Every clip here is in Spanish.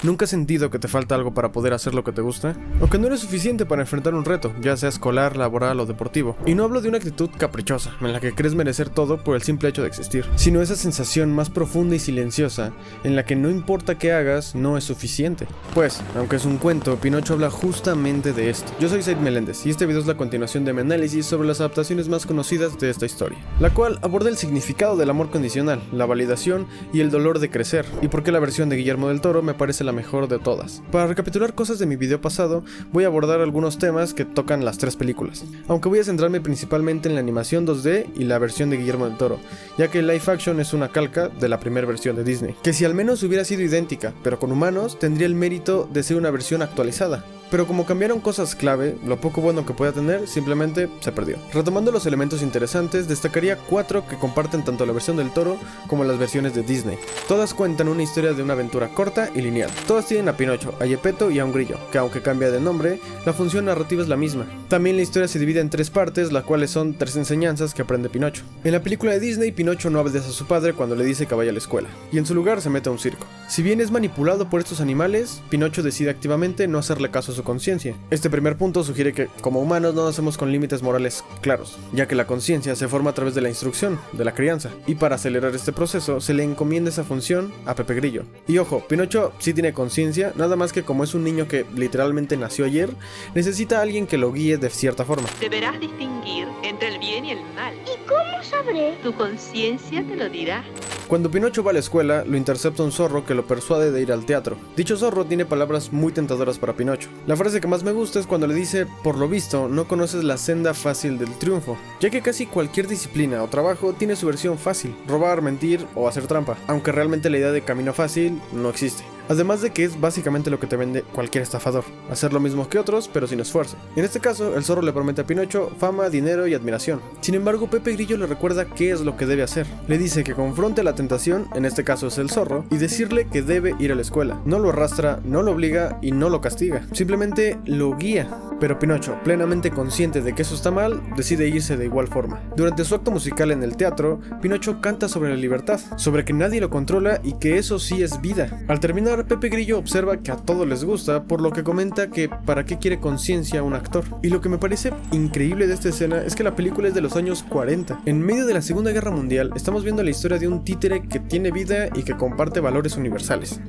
¿Nunca has sentido que te falta algo para poder hacer lo que te gusta? O que no eres suficiente para enfrentar un reto, ya sea escolar, laboral o deportivo. Y no hablo de una actitud caprichosa, en la que crees merecer todo por el simple hecho de existir, sino esa sensación más profunda y silenciosa, en la que no importa qué hagas, no es suficiente. Pues, aunque es un cuento, Pinocho habla justamente de esto. Yo soy Said Meléndez, y este video es la continuación de mi análisis sobre las adaptaciones más conocidas de esta historia, la cual aborda el significado del amor condicional, la validación y el dolor de crecer, y por qué la versión de Guillermo del Toro me parece la mejor de todas. Para recapitular cosas de mi video pasado, voy a abordar algunos temas que tocan las tres películas, aunque voy a centrarme principalmente en la animación 2D y la versión de Guillermo del Toro, ya que el live action es una calca de la primera versión de Disney, que si al menos hubiera sido idéntica, pero con humanos, tendría el mérito de ser una versión actualizada. Pero como cambiaron cosas clave, lo poco bueno que podía tener simplemente se perdió. Retomando los elementos interesantes, destacaría 4 que comparten tanto la versión del Toro como las versiones de Disney. Todas cuentan una historia de una aventura corta y lineal. Todas tienen a Pinocho, a Gepetto y a un grillo, que aunque cambia de nombre, la función narrativa es la misma. También la historia se divide en 3 partes, las cuales son 3 enseñanzas que aprende Pinocho. En la película de Disney, Pinocho no obedece a su padre cuando le dice que vaya a la escuela, y en su lugar se mete a un circo. Si bien es manipulado por estos animales, Pinocho decide activamente no hacerle caso a su conciencia. Este primer punto sugiere que, como humanos, no nacemos con límites morales claros, ya que la conciencia se forma a través de la instrucción, de la crianza, y para acelerar este proceso se le encomienda esa función a Pepe Grillo. Y ojo, Pinocho sí tiene conciencia, nada más que como es un niño que literalmente nació ayer, necesita a alguien que lo guíe de cierta forma. Deberás distinguir entre el bien y el mal. ¿Y cómo sabré? Tu conciencia te lo dirá. Cuando Pinocho va a la escuela, lo intercepta un zorro que lo persuade de ir al teatro. Dicho zorro tiene palabras muy tentadoras para Pinocho. La frase que más me gusta es cuando le dice: por lo visto, no conoces la senda fácil del triunfo, ya que casi cualquier disciplina o trabajo tiene su versión fácil, robar, mentir o hacer trampa, aunque realmente la idea de camino fácil no existe. Además de que es básicamente lo que te vende cualquier estafador, hacer lo mismo que otros pero sin esfuerzo. En este caso, el zorro le promete a Pinocho fama, dinero y admiración. Sin embargo, Pepe Grillo le recuerda qué es lo que debe hacer. Le dice que confronte la tentación, en este caso es el zorro, y decirle que debe ir a la escuela. No lo arrastra, no lo obliga y no lo castiga, simplemente lo guía. Pero Pinocho, plenamente consciente de que eso está mal, decide irse de igual forma. Durante su acto musical en el teatro, Pinocho canta sobre la libertad, sobre que nadie lo controla y que eso sí es vida. Al terminar, Pepe Grillo observa que a todos les gusta, por lo que comenta que para qué quiere conciencia un actor. Y lo que me parece increíble de esta escena es que la película es de los años 40. En medio de la Segunda Guerra Mundial, estamos viendo la historia de un títere que tiene vida y que comparte valores universales.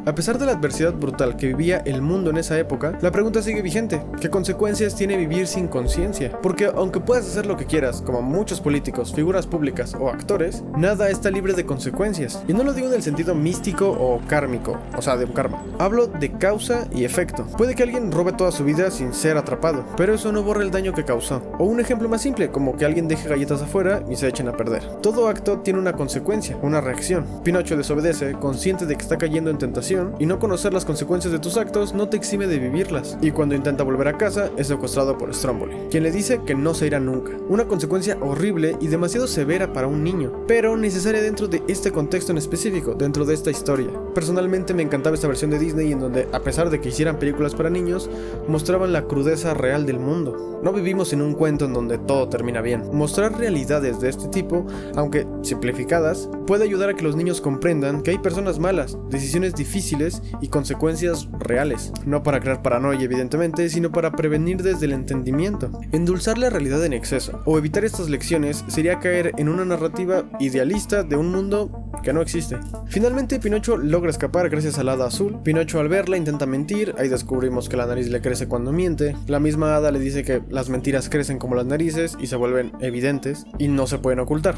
A pesar de la adversidad brutal que vivía el mundo en esa época, la pregunta sigue vigente: ¿qué consecuencias tiene vivir sin conciencia? Porque aunque puedas hacer lo que quieras, como muchos políticos, figuras públicas o actores, nada está libre de consecuencias. Y no lo digo en el sentido místico o kármico, o sea, de un karma. Hablo de causa y efecto. Puede que alguien robe toda su vida sin ser atrapado, pero eso no borra el daño que causó. O un ejemplo más simple, como que alguien deje galletas afuera y se echen a perder. Todo acto tiene una consecuencia, una reacción. Pinocho desobedece, consciente de que está cayendo en tentación, y no conocer las consecuencias de tus actos no te exime de vivirlas. Y cuando intenta volver a casa, es secuestrado por Stromboli, quien le dice que no se irá nunca. Una consecuencia horrible y demasiado severa para un niño, pero necesaria dentro de este contexto en específico, dentro de esta historia. Personalmente me encantaba esta versión de Disney en donde, a pesar de que hicieran películas para niños, mostraban la crudeza real del mundo. No vivimos en un cuento en donde todo termina bien. Mostrar realidades de este tipo, aunque simplificadas, puede ayudar a que los niños comprendan que hay personas malas, decisiones difíciles y consecuencias reales. No para crear paranoia, evidentemente, sino para prevenir desde el entendimiento. Endulzar la realidad en exceso o evitar estas lecciones sería caer en una narrativa idealista de un mundo que no existe. Finalmente, Pinocho logra escapar gracias al hada azul. Pinocho, al verla, intenta mentir. Ahí descubrimos que la nariz le crece cuando miente. La misma hada le dice que las mentiras crecen como las narices y se vuelven evidentes y no se pueden ocultar,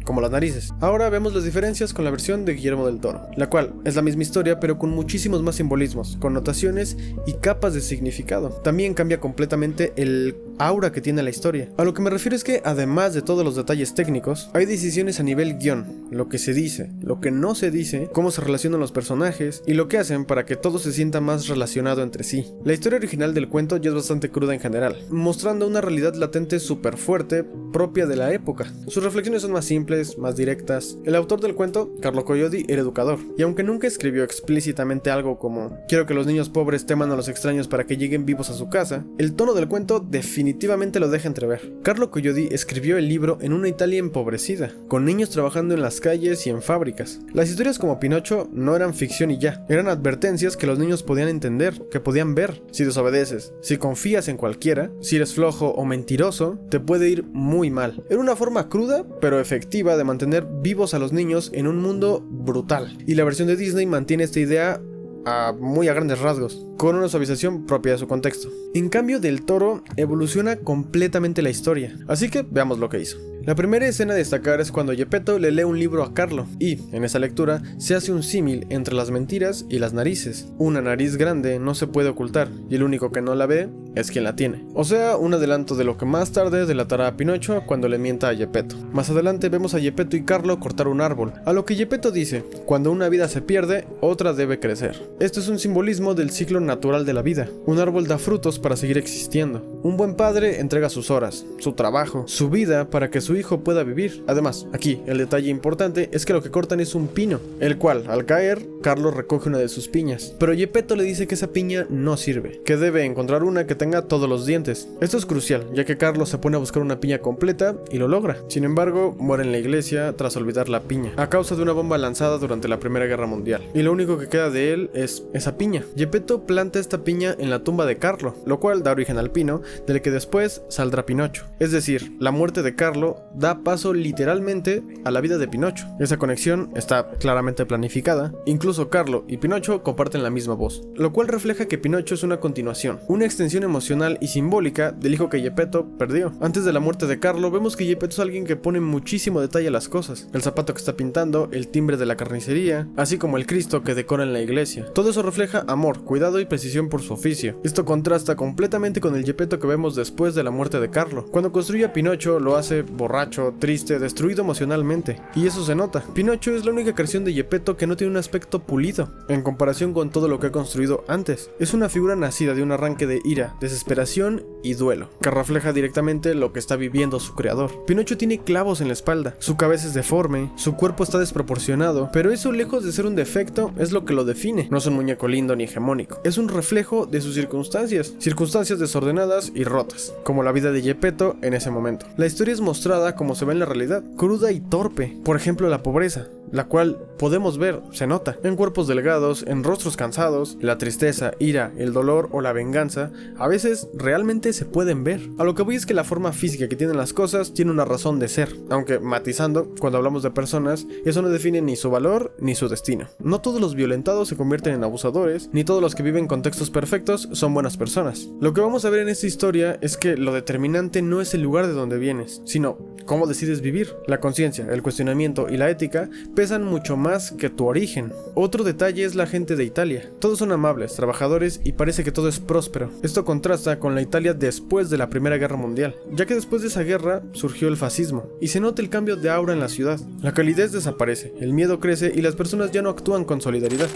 como las narices. Ahora vemos las diferencias con la versión de Guillermo del Toro, la cual es la misma historia pero con muchísimos más simbolismos, connotaciones y capas de significado. También cambia completamente el aura que tiene la historia. A lo que me refiero es que, además de todos los detalles técnicos, hay decisiones a nivel guión, lo que se dice, lo que no se dice, cómo se relacionan los personajes y lo que hacen para que todo se sienta más relacionado entre sí. La historia original del cuento ya es bastante cruda en general, mostrando una realidad latente súper fuerte, propia de la época. Sus reflexiones son más simples, más directas. El autor del cuento, Carlo Collodi, era educador, y aunque nunca escribió explícitamente algo como "quiero que los niños pobres teman a los extraños para que lleguen vivos a su casa", el tono del cuento definitivamente definitivamente lo deja entrever. Carlo Collodi escribió el libro en una Italia empobrecida, con niños trabajando en las calles y en fábricas. Las historias como Pinocho no eran ficción y ya, eran advertencias que los niños podían entender, que podían ver. Si desobedeces, si confías en cualquiera, si eres flojo o mentiroso, te puede ir muy mal. Era una forma cruda, pero efectiva de mantener vivos a los niños en un mundo brutal. Y la versión de Disney mantiene esta idea muy a grandes rasgos, con una suavización propia de su contexto. En cambio, Del Toro evoluciona completamente la historia, así que veamos lo que hizo. La primera escena a destacar es cuando Geppetto le lee un libro a Carlo, y, en esa lectura, se hace un símil entre las mentiras y las narices. Una nariz grande no se puede ocultar, y el único que no la ve es quien la tiene. O sea, un adelanto de lo que más tarde delatará a Pinocho cuando le mienta a Geppetto. Más adelante vemos a Geppetto y Carlo cortar un árbol, a lo que Geppetto dice: cuando una vida se pierde, otra debe crecer. Esto es un simbolismo del ciclo natural de la vida. Un árbol da frutos para seguir existiendo. Un buen padre entrega sus horas, su trabajo, su vida para que su hijo pueda vivir. Además, aquí, el detalle importante es que lo que cortan es un pino, el cual, al caer, Carlo recoge una de sus piñas. Pero Geppetto le dice que esa piña no sirve, que debe encontrar una que tenga todos los dientes. Esto es crucial, ya que Carlo se pone a buscar una piña completa y lo logra. Sin embargo, muere en la iglesia tras olvidar la piña, a causa de una bomba lanzada durante la Primera Guerra Mundial. Y lo único que queda de él es esa piña. Geppetto planta esta piña en la tumba de Carlo, lo cual da origen al pino, del que después saldrá Pinocho. Es decir, la muerte de Carlo da paso literalmente a la vida de Pinocho. Esa conexión está claramente planificada. Incluso Carlo y Pinocho comparten la misma voz, lo cual refleja que Pinocho es una continuación, una extensión emocional y simbólica del hijo que Geppetto perdió. Antes de la muerte de Carlo, vemos que Geppetto es alguien que pone muchísimo detalle a las cosas: el zapato que está pintando, el timbre de la carnicería, así como el Cristo que decora en la iglesia. Todo eso refleja amor, cuidado y precisión por su oficio. Esto contrasta completamente con el Geppetto que vemos después de la muerte de Carlo. Cuando construye a Pinocho, lo hace borracho, triste, destruido emocionalmente, y eso se nota. Pinocho es la única creación de Geppetto que no tiene un aspecto pulido en comparación con todo lo que ha construido antes. Es una figura nacida de un arranque de ira, desesperación y duelo, que refleja directamente lo que está viviendo su creador. Pinocho tiene clavos en la espalda, su cabeza es deforme, su cuerpo está desproporcionado, pero eso, lejos de ser un defecto, es lo que lo define. No es un muñeco lindo ni hegemónico, es un reflejo de sus circunstancias desordenadas y rotas, como la vida de Geppetto en ese momento. La historia es mostrada como se ve en la realidad, cruda y torpe. Por ejemplo, la pobreza, la cual podemos ver, se nota, en cuerpos delgados, en rostros cansados. La tristeza, ira, el dolor o la venganza a veces realmente se pueden ver. A lo que voy es que la forma física que tienen las cosas tiene una razón de ser, aunque matizando, cuando hablamos de personas, eso no define ni su valor ni su destino. No todos los violentados se convierten en abusadores, ni todos los que viven contextos perfectos son buenas personas. Lo que vamos a ver en esta historia es que lo determinante no es el lugar de donde vienes, sino cómo decides vivir. La conciencia, el cuestionamiento y la ética pesan mucho más que tu origen. Otro detalle es la gente de Italia. Todos son amables, trabajadores y parece que todo es próspero. Esto contrasta con la Italia después de la Primera Guerra Mundial, ya que después de esa guerra surgió el fascismo y se nota el cambio de aura en la ciudad. La calidez desaparece, el miedo crece y las personas ya no actúan con solidaridad.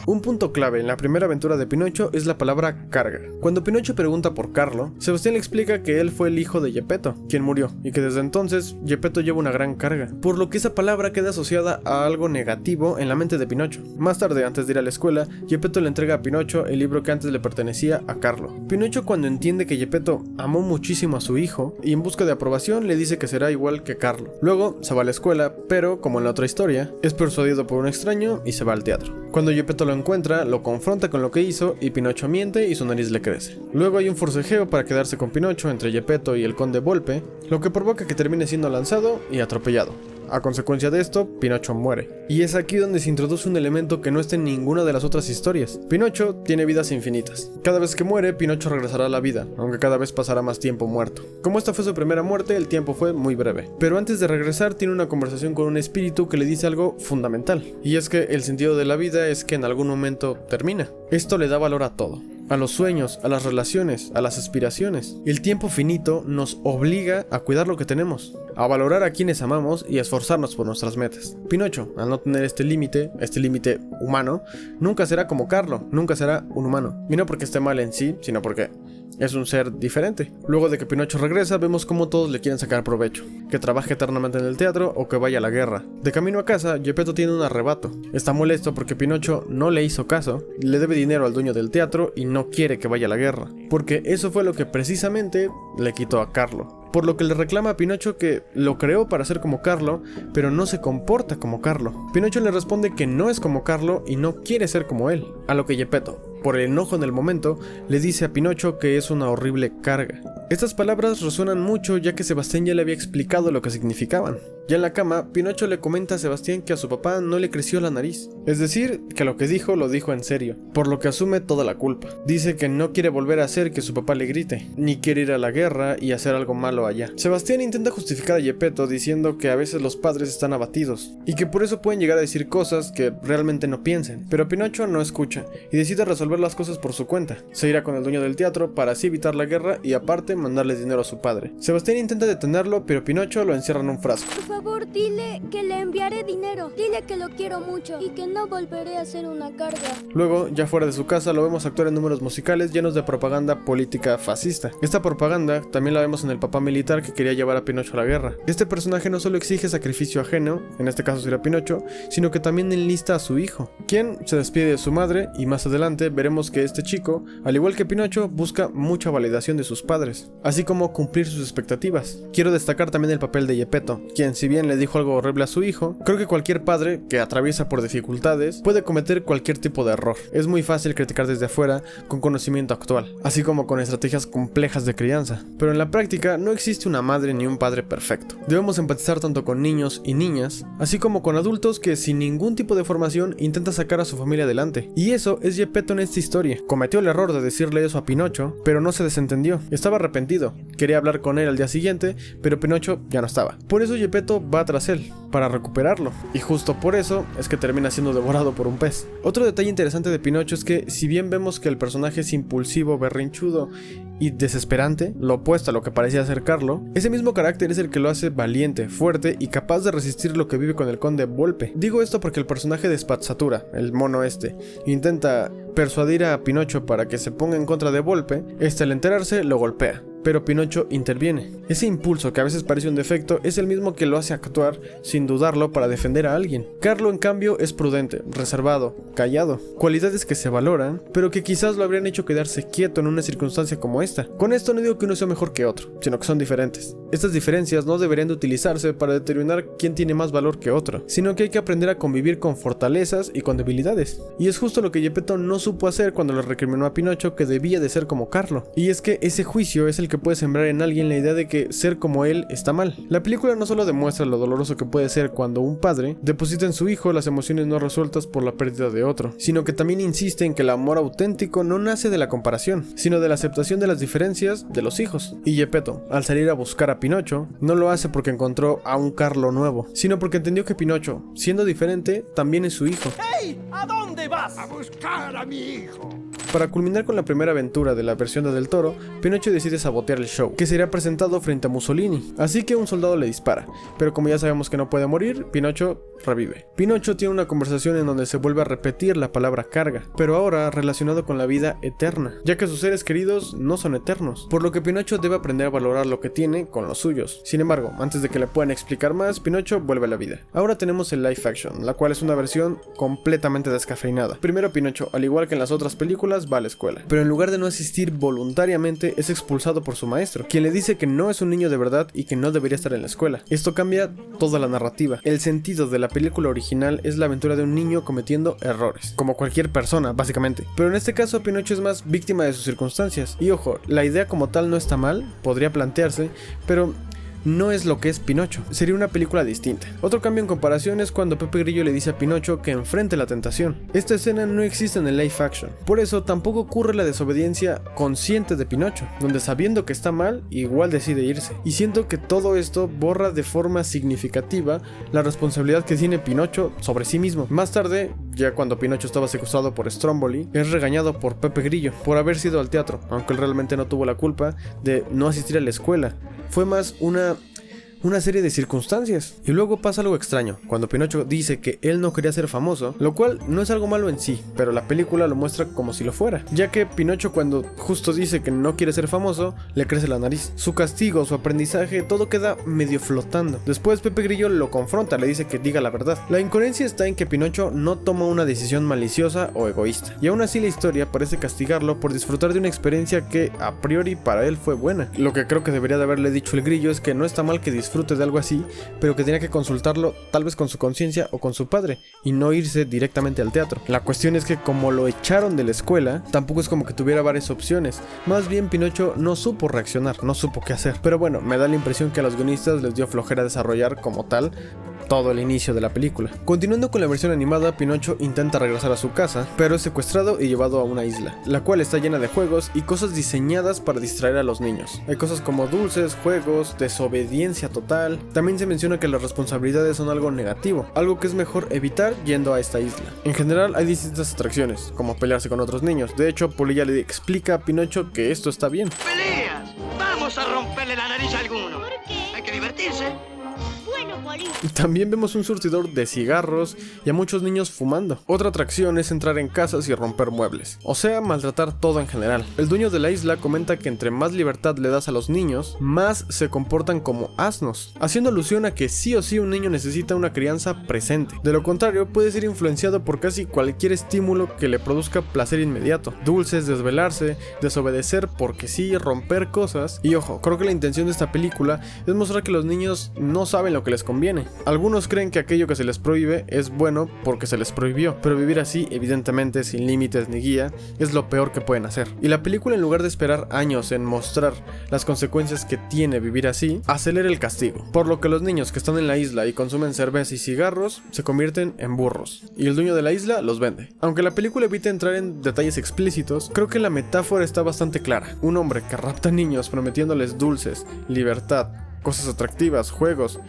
Un punto clave en la primera aventura de Pinocho es la palabra carga. Cuando Pinocho pregunta por Carlo, Sebastián le explica que él fue el hijo de Geppetto, quien murió, y que desde entonces Geppetto lleva una gran carga, por lo que esa palabra queda asociada a algo negativo en la mente de Pinocho. Más tarde, antes de ir a la escuela, Geppetto le entrega a Pinocho el libro que antes le pertenecía a Carlo. Pinocho, cuando entiende que Geppetto amó muchísimo a su hijo, y en busca de aprobación le dice que será igual que Carlo. Luego se va a la escuela, pero como en la otra historia, es persuadido por un extraño y se va al teatro. Cuando Geppetto lo encuentra, lo confronta con lo que hizo y Pinocho miente y su nariz le crece. Luego hay un forcejeo para quedarse con Pinocho entre Geppetto y el conde Volpe, lo que provoca que termine siendo lanzado y atropellado. A consecuencia de esto, Pinocho muere. Y es aquí donde se introduce un elemento que no está en ninguna de las otras historias. Pinocho tiene vidas infinitas. Cada vez que muere, Pinocho regresará a la vida, aunque cada vez pasará más tiempo muerto. Como esta fue su primera muerte, el tiempo fue muy breve. Pero antes de regresar, tiene una conversación con un espíritu que le dice algo fundamental. Y es que el sentido de la vida es que en algún momento termina. Esto le da valor a todo. A los sueños, a las relaciones, a las aspiraciones. El tiempo finito nos obliga a cuidar lo que tenemos, a valorar a quienes amamos y a esforzarnos por nuestras metas. Pinocho, al no tener este límite humano, nunca será como Carlo, nunca será un humano. Y no porque esté mal en sí, sino porque es un ser diferente. Luego de que Pinocho regresa, vemos cómo todos le quieren sacar provecho, que trabaje eternamente en el teatro o que vaya a la guerra. De camino a casa, Geppetto tiene un arrebato. Está molesto porque Pinocho no le hizo caso, le debe dinero al dueño del teatro y no quiere que vaya a la guerra, porque eso fue lo que precisamente le quitó a Carlo. Por lo que le reclama a Pinocho que lo creó para ser como Carlo, pero no se comporta como Carlo. Pinocho le responde que no es como Carlo y no quiere ser como él, a lo que Geppetto, por el enojo en el momento, le dice a Pinocho que es una horrible carga. Estas palabras resuenan mucho ya que Sebastián ya le había explicado lo que significaban. Ya en la cama, Pinocho le comenta a Sebastián que a su papá no le creció la nariz, es decir, que lo que dijo lo dijo en serio, por lo que asume toda la culpa. Dice que no quiere volver a hacer que su papá le grite, ni quiere ir a la guerra y hacer algo malo allá. Sebastián intenta justificar a Geppetto diciendo que a veces los padres están abatidos, y que por eso pueden llegar a decir cosas que realmente no piensen, pero Pinocho no escucha, y decide resolver las cosas por su cuenta. Se irá con el dueño del teatro para así evitar la guerra y aparte mandarle dinero a su padre. Sebastián intenta detenerlo, pero Pinocho lo encierra en un frasco. Por favor, dile que le enviaré dinero. Dile que lo quiero mucho y que no volveré a hacer una carga. Luego, ya fuera de su casa, lo vemos actuar en números musicales llenos de propaganda política fascista. Esta propaganda también la vemos en el papá militar que quería llevar a Pinocho a la guerra. Este personaje no solo exige sacrificio ajeno, en este caso sería Pinocho, sino que también enlista a su hijo, quien se despide de su madre y más adelante veremos que este chico, al igual que Pinocho, busca mucha validación de sus padres, así como cumplir sus expectativas. Quiero destacar también el papel de Geppetto, quien si bien le dijo algo horrible a su hijo, creo que cualquier padre que atraviesa por dificultades puede cometer cualquier tipo de error. Es muy fácil criticar desde afuera con conocimiento actual, así como con estrategias complejas de crianza, pero en la práctica no existe una madre ni un padre perfecto. Debemos empatizar tanto con niños y niñas, así como con adultos que sin ningún tipo de formación intentan sacar a su familia adelante, y eso es Geppetto en esta historia. Cometió el error de decirle eso a Pinocho, pero no se desentendió, estaba arrepentido, quería hablar con él al día siguiente, pero Pinocho ya no estaba. Por eso Geppetto va tras él, para recuperarlo, y justo por eso es que termina siendo devorado por un pez. Otro detalle interesante de Pinocho es que si bien vemos que el personaje es impulsivo, berrinchudo y desesperante, lo opuesto a lo que parecía ser Carlo, ese mismo carácter es el que lo hace valiente, fuerte y capaz de resistir lo que vive con el conde Volpe. Digo esto porque el personaje de Spazzatura, el mono intenta persuadir a Pinocho para que se ponga en contra de Volpe. Al enterarse lo golpea, pero Pinocho interviene. Ese impulso que a veces parece un defecto es el mismo que lo hace actuar sin dudarlo para defender a alguien. Carlo en cambio es prudente, reservado, callado, cualidades que se valoran, pero que quizás lo habrían hecho quedarse quieto en una circunstancia como esta. Con esto no digo que uno sea mejor que otro, sino que son diferentes. Estas diferencias no deberían de utilizarse para determinar quién tiene más valor que otro, sino que hay que aprender a convivir con fortalezas y con debilidades. Y es justo lo que Geppetto no supo hacer cuando le recriminó a Pinocho que debía de ser como Carlo. Y es que ese juicio es el que puede sembrar en alguien la idea de que ser como él está mal. La película no solo demuestra lo doloroso que puede ser cuando un padre deposita en su hijo las emociones no resueltas por la pérdida de otro, sino que también insiste en que el amor auténtico no nace de la comparación, sino de la aceptación de las diferencias de los hijos. Y Geppetto, al salir a buscar a Pinocho, no lo hace porque encontró a un Carlo nuevo, sino porque entendió que Pinocho, siendo diferente, también es su hijo. ¡Hey! ¿A dónde vas? A buscar a mi hijo. Para culminar con la primera aventura de la versión de Del Toro, Pinocho decide sabotear el show, que sería presentado frente a Mussolini, así que un soldado le dispara, pero como ya sabemos que no puede morir, Pinocho revive. Pinocho tiene una conversación en donde se vuelve a repetir la palabra carga, pero ahora relacionado con la vida eterna, ya que sus seres queridos no son eternos, por lo que Pinocho debe aprender a valorar lo que tiene con los suyos. Sin embargo, antes de que le puedan explicar más, Pinocho vuelve a la vida. Ahora tenemos el live action, la cual es una versión completamente descafeinada. Primero Pinocho, al igual que en las otras películas, va a la escuela, pero en lugar de no asistir voluntariamente, es expulsado por su maestro, quien le dice que no es un niño de verdad y que no debería estar en la escuela. Esto cambia toda la narrativa. El sentido de la película original es la aventura de un niño cometiendo errores, como cualquier persona, básicamente. Pero en este caso, Pinocho es más víctima de sus circunstancias. Y ojo, la idea como tal no está mal, podría plantearse, pero no es lo que es Pinocho. Sería una película distinta. Otro cambio en comparación es cuando Pepe Grillo le dice a Pinocho que enfrente la tentación. Esta escena no existe en el live action. Por eso tampoco ocurre la desobediencia consciente de Pinocho, donde sabiendo que está mal, igual decide irse. Y siento que todo esto borra de forma significativa la responsabilidad que tiene Pinocho sobre sí mismo. Más tarde, ya cuando Pinocho estaba secuestrado por Stromboli, es regañado por Pepe Grillo por haber sido al teatro, aunque él realmente no tuvo la culpa de no asistir a la escuela. Fue más una una serie de circunstancias. Y luego pasa algo extraño, cuando Pinocho dice que él no quería ser famoso, lo cual no es algo malo en sí, pero la película lo muestra como si lo fuera, ya que Pinocho cuando justo dice que no quiere ser famoso, le crece la nariz. Su castigo, su aprendizaje, todo queda medio flotando. Después Pepe Grillo lo confronta, le dice que diga la verdad. La incoherencia está en que Pinocho no toma una decisión maliciosa o egoísta, y aún así la historia parece castigarlo por disfrutar de una experiencia que a priori para él fue buena. Lo que creo que debería de haberle dicho el Grillo es que no está mal que disfrute de algo así, pero que tenía que consultarlo tal vez con su conciencia o con su padre, y no irse directamente al teatro. La cuestión es que como lo echaron de la escuela, tampoco es como que tuviera varias opciones. Más bien Pinocho no supo reaccionar, no supo qué hacer. Pero bueno, me da la impresión que a los guionistas les dio flojera desarrollar como tal todo el inicio de la película. Continuando con la versión animada, Pinocho intenta regresar a su casa, pero es secuestrado y llevado a una isla, la cual está llena de juegos y cosas diseñadas para distraer a los niños. Hay cosas como dulces, juegos, desobediencia total. También se menciona que las responsabilidades son algo negativo, algo que es mejor evitar yendo a esta isla. En general hay distintas atracciones, como pelearse con otros niños. De hecho, Polilla le explica a Pinocho que esto está bien. ¡Peleas! ¡Vamos a romperle la nariz a alguno! ¿Por qué? Hay que divertirse. Bueno, Poli. También vemos un surtidor de cigarros y a muchos niños fumando. Otra atracción es entrar en casas y romper muebles, o sea, maltratar todo en general. El dueño de la isla comenta que entre más libertad le das a los niños, más se comportan como asnos, haciendo alusión a que sí o sí un niño necesita una crianza presente. De lo contrario, puede ser influenciado por casi cualquier estímulo que le produzca placer inmediato. Dulces, desvelarse, desobedecer porque sí, romper cosas. Y ojo, creo que la intención de esta película es mostrar que los niños no saben lo que les conviene. Algunos creen que aquello que se les prohíbe es bueno porque se les prohibió, pero vivir así, evidentemente sin límites ni guía, es lo peor que pueden hacer. Y la película, en lugar de esperar años en mostrar las consecuencias que tiene vivir así, acelera el castigo, por lo que los niños que están en la isla y consumen cerveza y cigarros se convierten en burros, y el dueño de la isla los vende. Aunque la película evita entrar en detalles explícitos, creo que la metáfora está bastante clara. Un hombre que rapta niños prometiéndoles dulces, libertad, cosas atractivas, juegos,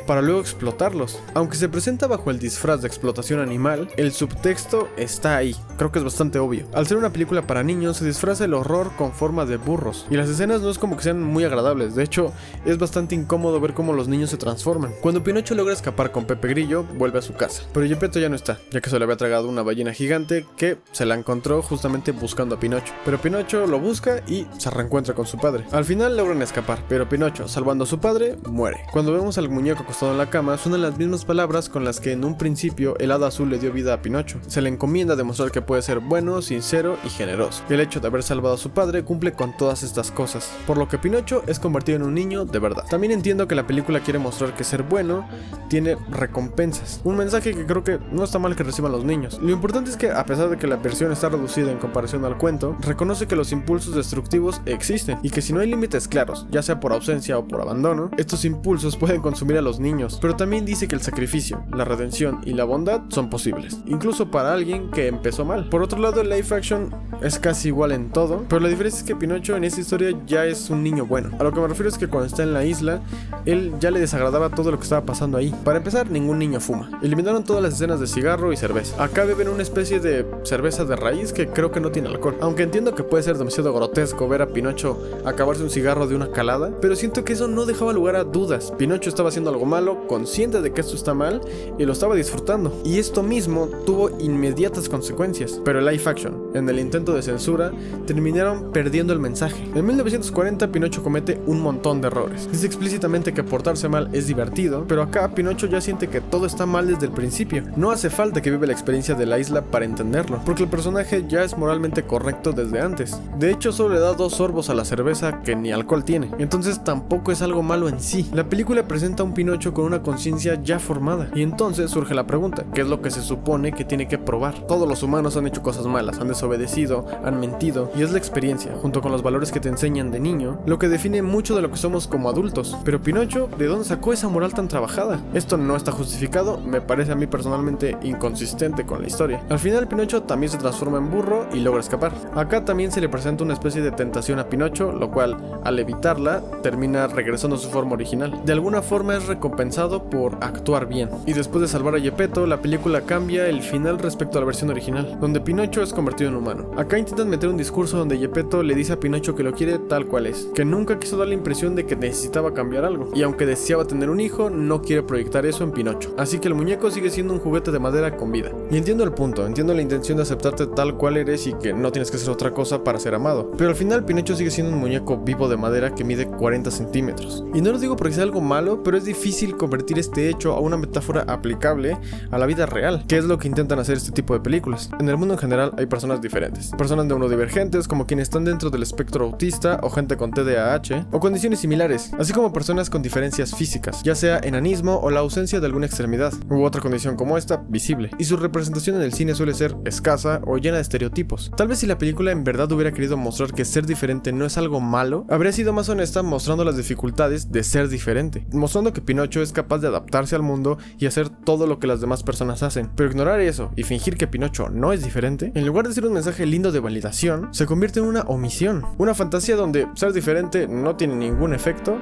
para luego explotarlos. Aunque se presenta bajo el disfraz de explotación animal, el subtexto está ahí, creo que es bastante obvio. Al ser una película para niños, se disfraza el horror con forma de burros, y las escenas no es como que sean muy agradables. De hecho, es bastante incómodo ver cómo los niños se transforman. Cuando Pinocho logra escapar con Pepe Grillo, vuelve a su casa, pero Geppetto ya no está, ya que se le había tragado una ballena gigante que se la encontró justamente buscando a Pinocho. Pero Pinocho lo busca y se reencuentra con su padre. Al final logran escapar, pero Pinocho, salvando a su padre, muere. Cuando vemos al muñeco acostado en la cama, suenan las mismas palabras con las que en un principio el hada azul le dio vida a Pinocho. Se le encomienda demostrar que puede ser bueno, sincero y generoso. El hecho de haber salvado a su padre cumple con todas estas cosas, por lo que Pinocho es convertido en un niño de verdad. También entiendo que la película quiere mostrar que ser bueno tiene recompensas, un mensaje que creo que no está mal que reciban los niños. Lo importante es que, a pesar de que la versión está reducida en comparación al cuento, reconoce que los impulsos destructivos existen y que si no hay límites claros, ya sea por ausencia o por abandono, estos impulsos pueden consumir a los niños. Pero también dice que el sacrificio, la redención y la bondad son posibles, incluso para alguien que empezó mal. Por otro lado, el live action es casi igual en todo, pero la diferencia es que Pinocho en esta historia ya es un niño bueno. A lo que me refiero es que cuando está en la isla, él ya le desagradaba todo lo que estaba pasando ahí. Para empezar, ningún niño fuma. Eliminaron todas las escenas de cigarro y cerveza. Acá beben una especie de cerveza de raíz que creo que no tiene alcohol. Aunque entiendo que puede ser demasiado grotesco ver a Pinocho acabarse un cigarro de una calada, pero siento que eso no dejaba lugar a dudas. Pinocho estaba haciendo algo malo, consciente de que esto está mal, y lo estaba disfrutando. Y esto mismo tuvo inmediatas consecuencias. Pero el live action, en el intento de censura, terminaron perdiendo el mensaje. En 1940 Pinocho comete un montón de errores. Dice explícitamente que portarse mal es divertido, pero acá Pinocho ya siente que todo está mal desde el principio. No hace falta que vive la experiencia de la isla para entenderlo, porque el personaje ya es moralmente correcto desde antes. De hecho, solo le da 2 sorbos a la cerveza que ni alcohol tiene, entonces tampoco es algo malo en sí. La película presenta a un Pinocho con una conciencia ya formada, y entonces surge la pregunta: ¿qué es lo que se supone que tiene que probar? Todos los humanos han hecho cosas malas, han desobedecido, han mentido, y es la experiencia, junto con los valores que te enseñan de niño, lo que define mucho de lo que somos como adultos. Pero Pinocho, ¿de dónde sacó esa moral tan trabajada? Esto no está justificado, me parece a mí personalmente inconsistente con la historia. Al final Pinocho también se transforma en burro y logra escapar. Acá también se le presenta una especie de tentación a Pinocho, lo cual, al evitarla, termina regresando a su forma original. De alguna forma es recompensado recompensado por actuar bien. Y después de salvar a Geppetto, la película cambia el final respecto a la versión original, donde Pinocho es convertido en humano. Acá intentan meter un discurso donde Geppetto le dice a Pinocho que lo quiere tal cual es, que nunca quiso dar la impresión de que necesitaba cambiar algo, y aunque deseaba tener un hijo, no quiere proyectar eso en Pinocho. Así que el muñeco sigue siendo un juguete de madera con vida. Y entiendo el punto, entiendo la intención de aceptarte tal cual eres y que no tienes que hacer otra cosa para ser amado. Pero al final Pinocho sigue siendo un muñeco vivo de madera que mide 40 centímetros. Y no lo digo porque sea algo malo, pero es difícil convertir este hecho a una metáfora aplicable a la vida real, que es lo que intentan hacer este tipo de películas. En el mundo en general hay personas diferentes, personas neurodivergentes como quienes están dentro del espectro autista o gente con TDAH o condiciones similares, así como personas con diferencias físicas, ya sea enanismo o la ausencia de alguna extremidad u otra condición como esta visible, y su representación en el cine suele ser escasa o llena de estereotipos. Tal vez si la película en verdad hubiera querido mostrar que ser diferente no es algo malo, habría sido más honesta mostrando las dificultades de ser diferente, mostrando que Pinocho es capaz de adaptarse al mundo y hacer todo lo que las demás personas hacen. Pero ignorar eso y fingir que Pinocho no es diferente, en lugar de ser un mensaje lindo de validación, se convierte en una omisión, una fantasía donde ser diferente no tiene ningún efecto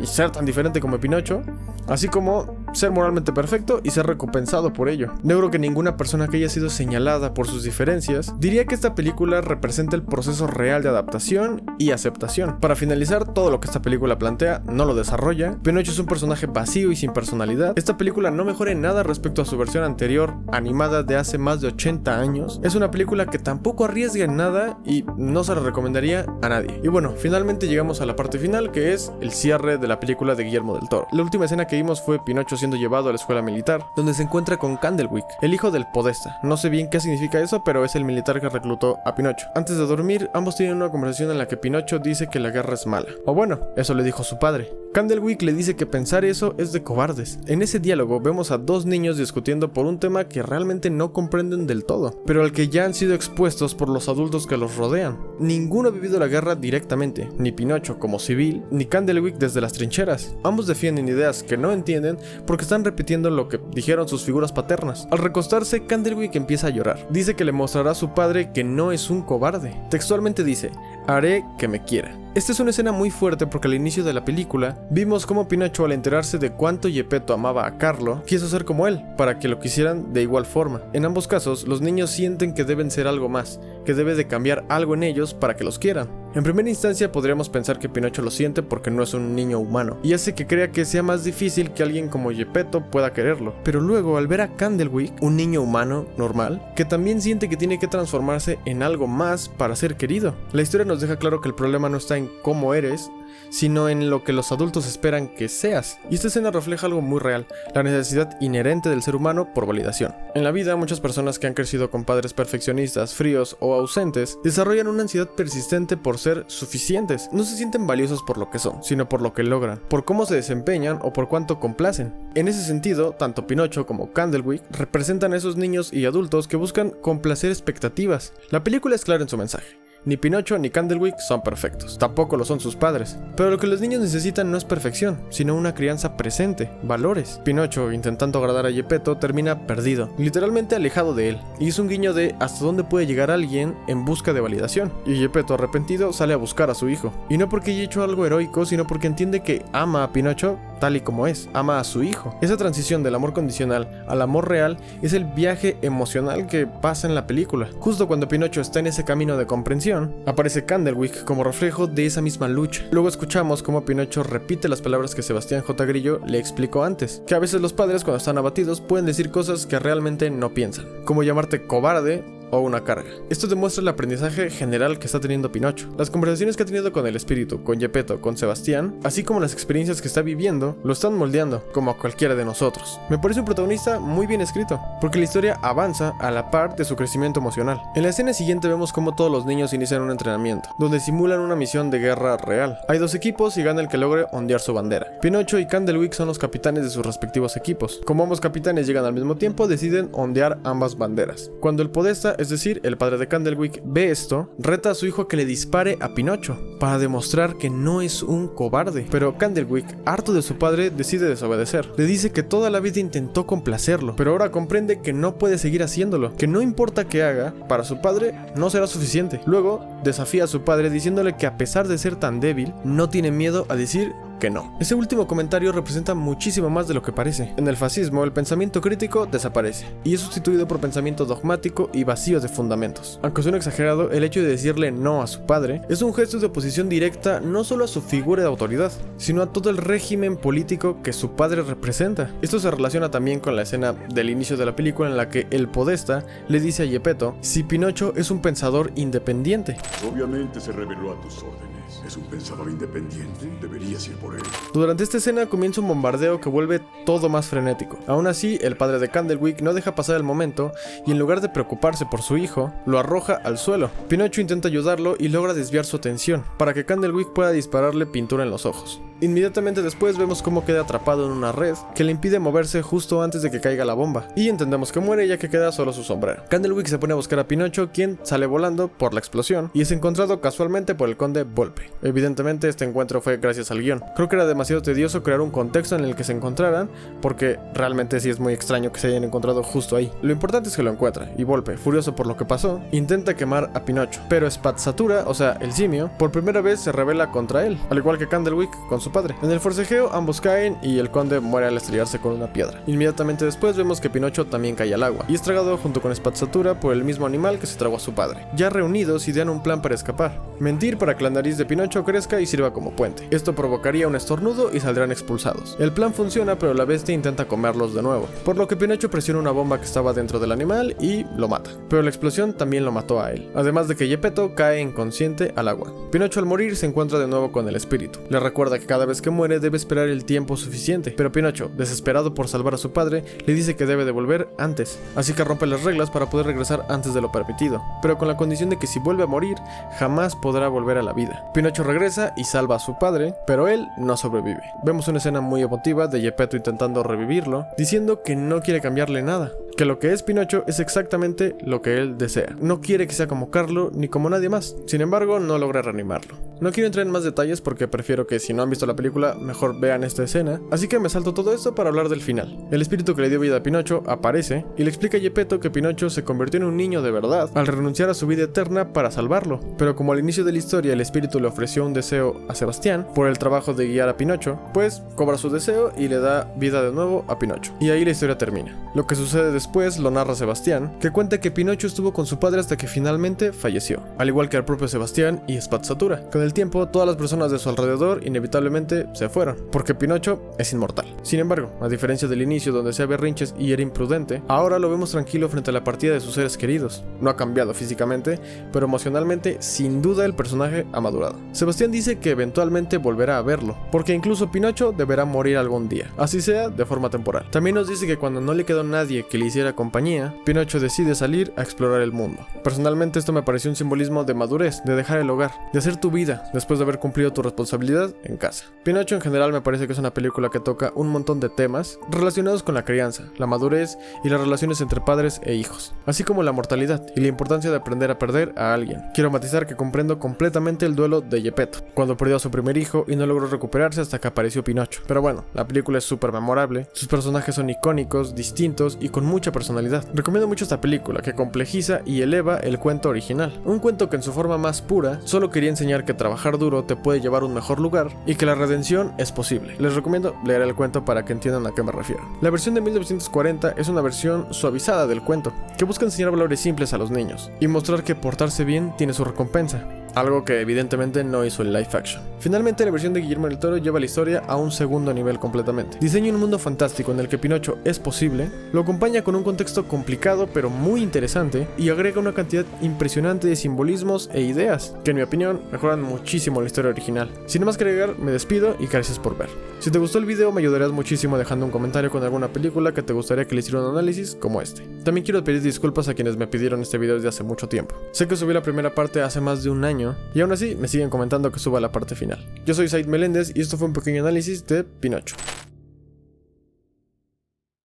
y ser tan diferente como Pinocho, así como ser moralmente perfecto y ser recompensado por ello. No creo que ninguna persona que haya sido señalada por sus diferencias diría que esta película representa el proceso real de adaptación y aceptación. Para finalizar, todo lo que esta película plantea no lo desarrolla. Pinocho es un personaje vacío y sin personalidad. Esta película no mejora en nada respecto a su versión anterior, animada de hace más de 80 años. Es una película que tampoco arriesga en nada y no se la recomendaría a nadie. Y bueno, finalmente llegamos a la parte final, que es el cierre de la película de Guillermo del Toro. La última escena que vimos fue Pinocho siendo llevado a la escuela militar, donde se encuentra con Candlewick, el hijo del podesta. No sé bien qué significa eso, pero es el militar que reclutó a Pinocho. Antes de dormir, ambos tienen una conversación en la que Pinocho dice que la guerra es mala. O bueno, eso le dijo su padre. Candlewick le dice que pensar eso es de cobardes. En ese diálogo vemos a dos niños discutiendo por un tema que realmente no comprenden del todo, pero al que ya han sido expuestos por los adultos que los rodean. Ninguno ha vivido la guerra directamente, ni Pinocho como civil, ni Candlewick desde las trincheras. Ambos defienden ideas que no entienden porque están repitiendo lo que dijeron sus figuras paternas. Al recostarse, Candlewick empieza a llorar. Dice que le mostrará a su padre que no es un cobarde. Textualmente dice: haré que me quiera. Esta es una escena muy fuerte porque al inicio de la película vimos cómo Pinocho, al enterarse de cuánto Geppetto amaba a Carlo, quiso ser como él, para que lo quisieran de igual forma. En ambos casos, los niños sienten que deben ser algo más, que debe de cambiar algo en ellos para que los quieran. En primera instancia podríamos pensar que Pinocho lo siente porque no es un niño humano, y hace que crea que sea más difícil que alguien como Geppetto pueda quererlo. Pero luego, al ver a Candlewick, un niño humano normal, que también siente que tiene que transformarse en algo más para ser querido. La historia nos deja claro que el problema no está en cómo eres, sino en lo que los adultos esperan que seas. Y esta escena refleja algo muy real, la necesidad inherente del ser humano por validación. En la vida, muchas personas que han crecido con padres perfeccionistas, fríos o ausentes, desarrollan una ansiedad persistente por ser suficientes. No se sienten valiosos por lo que son, sino por lo que logran, por cómo se desempeñan o por cuánto complacen. En ese sentido, tanto Pinocho como Candlewick representan a esos niños y adultos que buscan complacer expectativas. La película es clara en su mensaje. Ni Pinocho ni Candlewick son perfectos, tampoco lo son sus padres. Pero lo que los niños necesitan no es perfección, sino una crianza presente, valores. Pinocho, intentando agradar a Geppetto, termina perdido, literalmente alejado de él, y es un guiño de hasta dónde puede llegar alguien en busca de validación. Y Geppetto, arrepentido, sale a buscar a su hijo. Y no porque haya hecho algo heroico, sino porque entiende que ama a Pinocho tal y como es, ama a su hijo. Esa transición del amor condicional al amor real es el viaje emocional que pasa en la película. Justo cuando Pinocho está en ese camino de comprensión, aparece Candlewick como reflejo de esa misma lucha. Luego escuchamos cómo Pinocho repite las palabras que Sebastián J. Grillo le explicó antes, que a veces los padres cuando están abatidos pueden decir cosas que realmente no piensan, como llamarte cobarde o una carga. Esto demuestra el aprendizaje general que está teniendo Pinocho. Las conversaciones que ha tenido con el espíritu, con Geppetto, con Sebastián, así como las experiencias que está viviendo, lo están moldeando, como a cualquiera de nosotros. Me parece un protagonista muy bien escrito, porque la historia avanza a la par de su crecimiento emocional. En la escena siguiente vemos cómo todos los niños inician un entrenamiento, donde simulan una misión de guerra real. Hay dos equipos y gana el que logre ondear su bandera. Pinocho y Candlewick son los capitanes de sus respectivos equipos. Como ambos capitanes llegan al mismo tiempo, deciden ondear ambas banderas. Cuando el podesta, es decir, el padre de Candlewick, ve esto, reta a su hijo a que le dispare a Pinocho, para demostrar que no es un cobarde. Pero Candlewick, harto de su padre, decide desobedecer. Le dice que toda la vida intentó complacerlo, pero ahora comprende que no puede seguir haciéndolo, que no importa qué haga, para su padre no será suficiente. Luego, desafía a su padre diciéndole que a pesar de ser tan débil, no tiene miedo a decir que no. Ese último comentario representa muchísimo más de lo que parece. En el fascismo, el pensamiento crítico desaparece y es sustituido por pensamiento dogmático y vacío de fundamentos. Aunque suene exagerado, el hecho de decirle no a su padre es un gesto de oposición directa no solo a su figura de autoridad, sino a todo el régimen político que su padre representa. Esto se relaciona también con la escena del inicio de la película en la que el Podesta le dice a Geppetto si Pinocho es un pensador independiente. Obviamente se rebeló a tus órdenes. Es un pensador independiente. Deberías ir por él. Durante esta escena comienza un bombardeo que vuelve todo más frenético. Aún así, el padre de Candlewick no deja pasar el momento y en lugar de preocuparse por su hijo, lo arroja al suelo. Pinocho intenta ayudarlo y logra desviar su atención para que Candlewick pueda dispararle pintura en los ojos. Inmediatamente después vemos cómo queda atrapado en una red que le impide moverse justo antes de que caiga la bomba, y entendemos que muere ya que queda solo su sombrero. Candlewick se pone a buscar a Pinocho, quien sale volando por la explosión y es encontrado casualmente por el conde Volpe. Evidentemente este encuentro fue gracias al guión. Creo que era demasiado tedioso crear un contexto en el que se encontraran, porque realmente sí es muy extraño que se hayan encontrado justo ahí. Lo importante es que lo encuentra, y Volpe, furioso por lo que pasó, intenta quemar a Pinocho, pero Spazzatura, o sea, el simio, por primera vez se rebela contra él, al igual que Candlewick con su padre. En el forcejeo ambos caen y el conde muere al estrellarse con una piedra. Inmediatamente después vemos que Pinocho también cae al agua y es tragado junto con Spazzatura por el mismo animal que se tragó a su padre. Ya reunidos idean un plan para escapar: mentir para que la nariz de Pinocho crezca y sirva como puente. Esto provocaría un estornudo y saldrán expulsados. El plan funciona, pero la bestia intenta comerlos de nuevo, por lo que Pinocho presiona una bomba que estaba dentro del animal y lo mata. Pero la explosión también lo mató a él, además de que Geppetto cae inconsciente al agua. Pinocho al morir se encuentra de nuevo con el espíritu. Le recuerda que cada vez que muere debe esperar el tiempo suficiente, pero Pinocho, desesperado por salvar a su padre, le dice que debe devolver antes, así que rompe las reglas para poder regresar antes de lo permitido, pero con la condición de que si vuelve a morir, jamás podrá volver a la vida. Pinocho regresa y salva a su padre, pero él no sobrevive. Vemos una escena muy emotiva de Geppetto intentando revivirlo, diciendo que no quiere cambiarle nada, que lo que es Pinocho es exactamente lo que él desea. No quiere que sea como Carlo ni como nadie más. Sin embargo, no logra reanimarlo. No quiero entrar en más detalles porque prefiero que si no han visto la película, mejor vean esta escena, así que me salto todo esto para hablar del final. El espíritu que le dio vida a Pinocho aparece y le explica a Geppetto que Pinocho se convirtió en un niño de verdad al renunciar a su vida eterna para salvarlo, pero como al inicio de la historia el espíritu le ofreció un deseo a Sebastián por el trabajo de guiar a Pinocho, pues cobra su deseo y le da vida de nuevo a Pinocho. Y ahí la historia termina. Lo que sucede después lo narra Sebastián, que cuenta que Pinocho estuvo con su padre hasta que finalmente falleció, al igual que el propio Sebastián y Spazzatura. Con el tiempo, todas las personas de su alrededor inevitablemente se fueron, porque Pinocho es inmortal. Sin embargo, a diferencia del inicio donde hacía berrinches y era imprudente, ahora lo vemos tranquilo frente a la partida de sus seres queridos. No ha cambiado físicamente, pero emocionalmente, sin duda el personaje ha madurado. Sebastián dice que eventualmente volverá a verlo, porque incluso Pinocho deberá morir algún día, así sea de forma temporal. También nos dice que cuando no le quedó nadie que le hiciera compañía, Pinocho decide salir a explorar el mundo. Personalmente esto me pareció un simbolismo de madurez, de dejar el hogar, de hacer tu vida después de haber cumplido tu responsabilidad en casa. Pinocho en general me parece que es una película que toca un montón de temas relacionados con la crianza, la madurez y las relaciones entre padres e hijos, así como la mortalidad y la importancia de aprender a perder a alguien. Quiero matizar que comprendo completamente el duelo de Geppetto, cuando perdió a su primer hijo y no logró recuperarse hasta que apareció Pinocho. Pero bueno, la película es súper memorable, sus personajes son icónicos, distintos y con mucha personalidad. Recomiendo mucho esta película, que complejiza y eleva el cuento original. Un cuento que en su forma más pura solo quería enseñar que trabajar duro te puede llevar a un mejor lugar y que la redención es posible. Les recomiendo leer el cuento para que entiendan a qué me refiero. La versión de 1940 es una versión suavizada del cuento, que busca enseñar valores simples a los niños y mostrar que portarse bien tiene su recompensa, algo que evidentemente no hizo el live action. Finalmente, la versión de Guillermo del Toro lleva la historia a un segundo nivel completamente. Diseña un mundo fantástico en el que Pinocho es posible, lo acompaña con un contexto complicado pero muy interesante y agrega una cantidad impresionante de simbolismos e ideas que en mi opinión mejoran muchísimo la historia original. Sin más que agregar, me despido y gracias por ver. Si te gustó el video me ayudarías muchísimo dejando un comentario con alguna película que te gustaría que le hiciera un análisis como este. También quiero pedir disculpas a quienes me pidieron este video desde hace mucho tiempo. Sé que subí la primera parte hace más de un año y aún así me siguen comentando que suba la parte final. Yo soy Said Meléndez y esto fue un pequeño análisis de Pinocho.